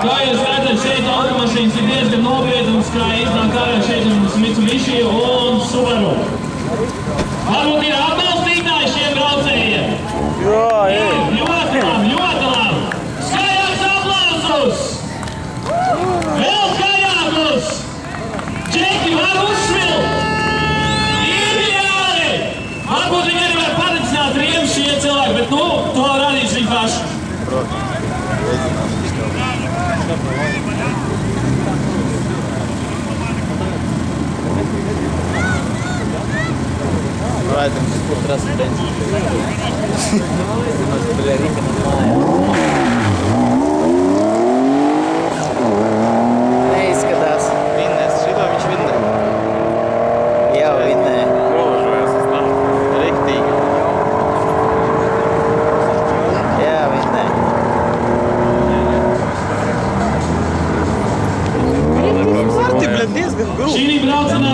Kā jūs redzat, šeit automašīnas ir diezgan nopietnas, kā iznāk ārā šeit mums Mitsubishi un Subaru. Varbūt ir atbalstītāji šiem braucējiem? Jā, ir. Ļoti labi, ļoti labi. Skaļāks aplausus! Vēl skaļākus! Džeki, var uzsvilt! Ideāli! Varbūt viņi arī var padecināt riemus šie cilvēki, bet nu, to radīs viņi paši. Поэтому сколько раз в день. Бля, Рика neizskatās. Vinnēs, šito viņš vinnē. Jau vinnē. Grožojas uz tā. Riktīgi. Jā, vinnē. Parti, bļa, diezgan grūti. Šī braucienā